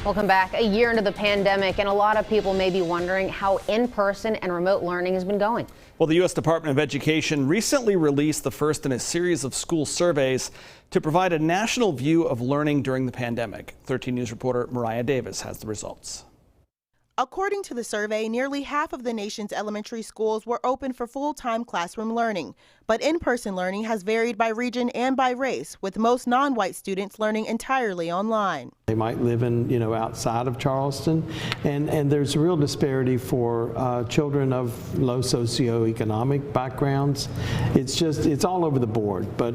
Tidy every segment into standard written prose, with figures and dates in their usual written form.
Welcome back. A year into the pandemic, and a lot of people may be wondering how in-person and remote learning has been going. Well, the U.S. Department of Education recently released the first in a series of school surveys to provide a national view of learning during the pandemic. 13 News reporter Mariah Davis has the results. According to the survey, nearly half of the nation's elementary schools were open for full-time classroom learning. But in-person learning has varied by region and by race, with most non-white students learning entirely online. They might live in, outside of Charleston, and there's a real disparity for children of low socioeconomic backgrounds. It's all over the board, but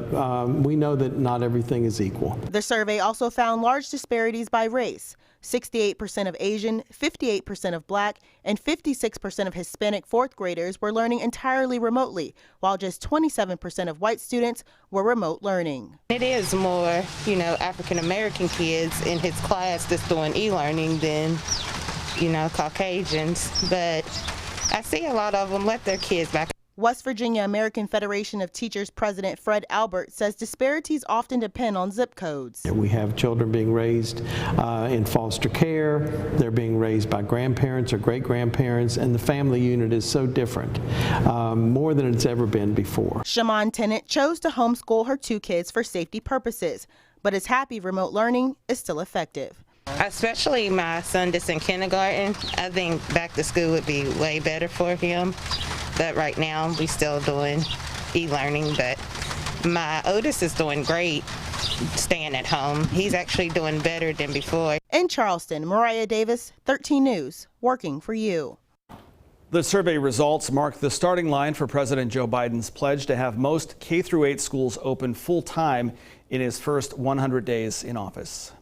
we know that not everything is equal. The survey also found large disparities by race. 68% of Asian, 58% of Black, and 56% of Hispanic fourth graders were learning entirely remotely, while just 27% of white students were remote learning. It is more, African American kids in his class that's doing e-learning than, Caucasians, but I see a lot of them let their kids back. West Virginia American Federation of Teachers President Fred Albert says disparities often depend on zip codes. We have children being raised in foster care, they're being raised by grandparents or great-grandparents, and the family unit is so different, more than it's ever been before. Shaman Tennant chose to homeschool her two kids for safety purposes, but is happy remote learning is still effective. Especially my son that's in kindergarten. I think back to school would be way better for him. But right now we still doing e-learning, but my oldest is doing great staying at home. He's actually doing better than before. In Charleston, Mariah Davis, 13 News, working for you. The survey results mark the starting line for President Joe Biden's pledge to have most K-8 schools open full-time in his first 100 days in office.